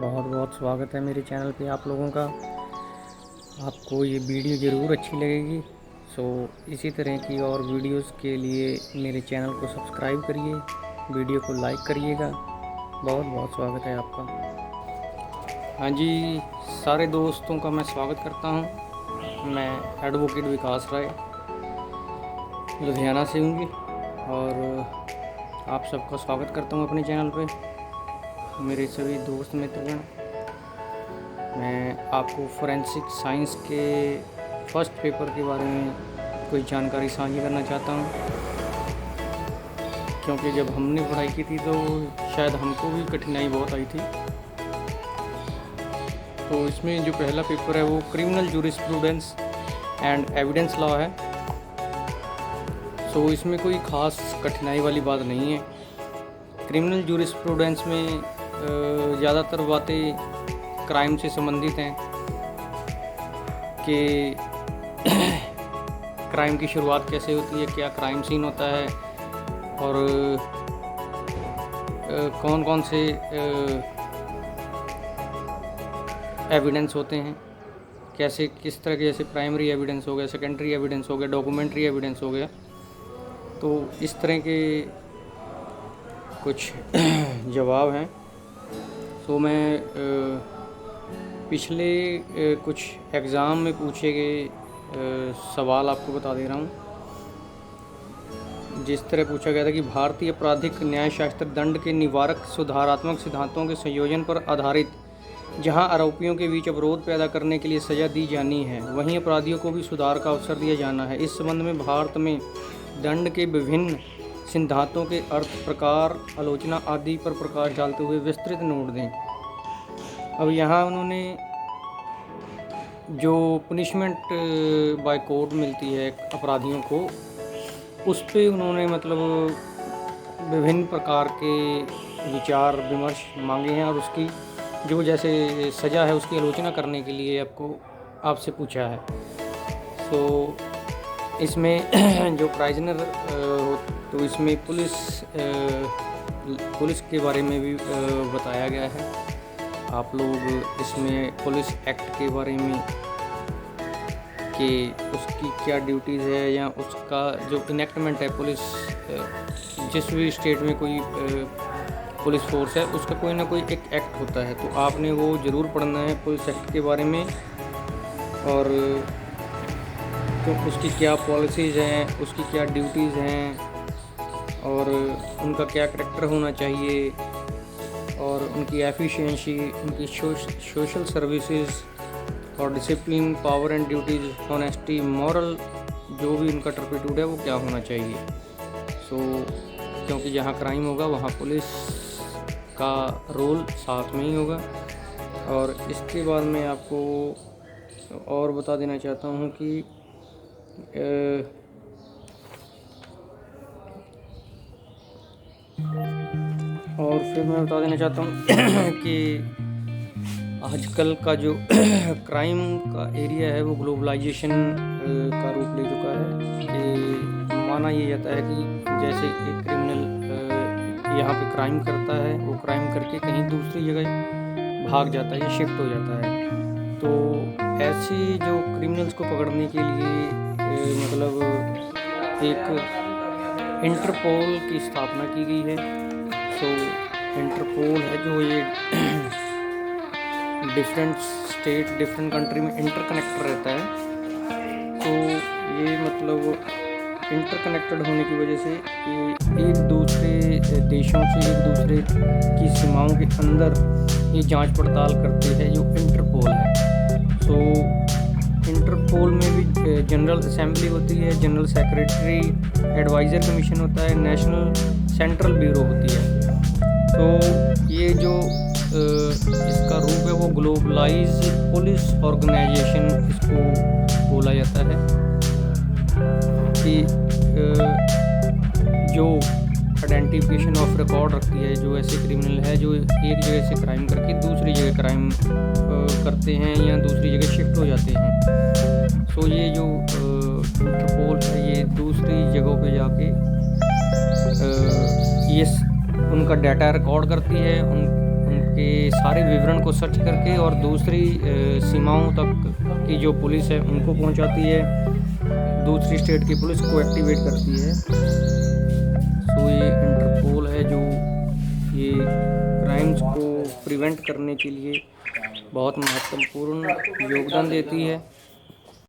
बहुत बहुत स्वागत है मेरे चैनल पे आप लोगों का। आपको ये वीडियो ज़रूर अच्छी लगेगी। सो इसी तरह की और वीडियोस के लिए मेरे चैनल को सब्सक्राइब करिए, वीडियो को लाइक करिएगा। बहुत बहुत स्वागत है आपका। हाँ जी, सारे दोस्तों का मैं स्वागत करता हूँ। मैं एडवोकेट विकास राय लुधियाना से हूँ और आप सबका स्वागत करता हूँ अपने चैनल पे। मेरे सभी दोस्त मित्रगण, मैं आपको फोरेंसिक साइंस के फर्स्ट पेपर के बारे में कोई जानकारी साझी करना चाहता हूँ, क्योंकि जब हमने पढ़ाई की थी तो शायद हमको भी कठिनाई बहुत आई थी। तो इसमें जो पहला पेपर है वो criminal jurisprudence and evidence law है। सो इसमें कोई ख़ास कठिनाई वाली बात नहीं है। क्रिमिनल जूरिस्प्रूडेंस में ज़्यादातर बातें क्राइम से संबंधित हैं कि क्राइम की शुरुआत कैसे होती है, क्या क्राइम सीन होता है और कौन कौन से एविडेंस होते हैं, कैसे किस तरह के, जैसे प्राइमरी एविडेंस हो गया, सेकेंडरी एविडेंस हो गया, डॉक्यूमेंट्री एविडेंस हो गया। तो इस तरह के कुछ जवाब हैं। तो मैं पिछले कुछ एग्ज़ाम में पूछे गए सवाल आपको बता दे रहा हूँ। जिस तरह पूछा गया था कि भारतीय आपराधिक न्यायशास्त्र दंड के निवारक सुधारात्मक सिद्धांतों के संयोजन पर आधारित, जहां आरोपियों के बीच अवरोध पैदा करने के लिए सज़ा दी जानी है, वहीं अपराधियों को भी सुधार का अवसर दिया जाना है। इस संबंध में भारत में दंड के विभिन्न सिद्धांतों के अर्थ, प्रकार, आलोचना आदि पर प्रकाश डालते हुए विस्तृत नोट दें। अब यहाँ उन्होंने जो पनिशमेंट बाय कोर्ट मिलती है अपराधियों को, उस पे उन्होंने मतलब विभिन्न प्रकार के विचार विमर्श मांगे हैं और उसकी जो जैसे सज़ा है उसकी आलोचना करने के लिए आपसे पूछा है। तो इसमें जो प्राइजनर तो इसमें पुलिस के बारे में भी बताया गया है। आप लोग इसमें पुलिस एक्ट के बारे में कि उसकी क्या ड्यूटीज़ है या उसका जो इनेक्टमेंट है, पुलिस जिस भी स्टेट में कोई पुलिस फोर्स है उसका कोई ना कोई एक एक्ट होता है, तो आपने वो ज़रूर पढ़ना है पुलिस एक्ट के बारे में। और तो उसकी क्या पॉलिसीज़ हैं, उसकी क्या ड्यूटीज़ हैं और उनका क्या करैक्टर होना चाहिए और उनकी एफिशिएंसी, उनकी सोशल सर्विसेज और discipline, power and duties, honesty, moral, जो भी उनका टर्पिट्यूड है वो क्या होना चाहिए। क्योंकि जहाँ क्राइम होगा वहाँ पुलिस का रोल साथ में ही होगा। और इसके बाद मैं आपको और बता देना चाहता हूँ कि और फिर मैं बता देना चाहता हूँ कि आजकल का जो क्राइम का एरिया है वो ग्लोबलाइजेशन का रूप ले चुका है। कि माना ये जाता है कि जैसे एक क्रिमिनल यहाँ पे क्राइम करता है, वो क्राइम करके कहीं दूसरी जगह भाग जाता है या शिफ्ट हो जाता है। तो ऐसी जो क्रिमिनल्स को पकड़ने के लिए मतलब एक इंटरपोल की स्थापना की गई है। तो इंटरपोल है जो ये डिफरेंट स्टेट, डिफरेंट कंट्री में इंटरकनेक्टेड रहता है। तो ये मतलब इंटरकनेक्टेड होने की वजह से ये एक दूसरे देशों से एक दूसरे की सीमाओं के अंदर ये जांच पड़ताल करते हैं, जो इंटरपोल है। तो इंटरपोल में भी जनरल असेंबली होती है, जनरल सेक्रेटरी, एडवाइज़र कमीशन होता है, नेशनल सेंट्रल ब्यूरो होती है। तो ये जो इसका रूप है वो ग्लोबलाइज पुलिस ऑर्गेनाइजेशन इसको बोला जाता है। कि जो आइडेंटिफिकेशन ऑफ रिकॉर्ड रखती है, जो ऐसे क्रिमिनल है जो एक जगह से क्राइम करके दूसरी जगह क्राइम करते हैं या दूसरी जगह शिफ्ट हो जाते हैं। तो ये जो इंटरपोल है ये दूसरी जगहों पे जाके ये उनका डाटा रिकॉर्ड करती है, के सारे विवरण को सर्च करके और दूसरी सीमाओं तक की जो पुलिस है उनको पहुंचाती है, दूसरी स्टेट की पुलिस को एक्टिवेट करती है। सो ये इंटरपोल है जो ये क्राइम्स को प्रिवेंट करने के लिए बहुत महत्वपूर्ण योगदान देती है।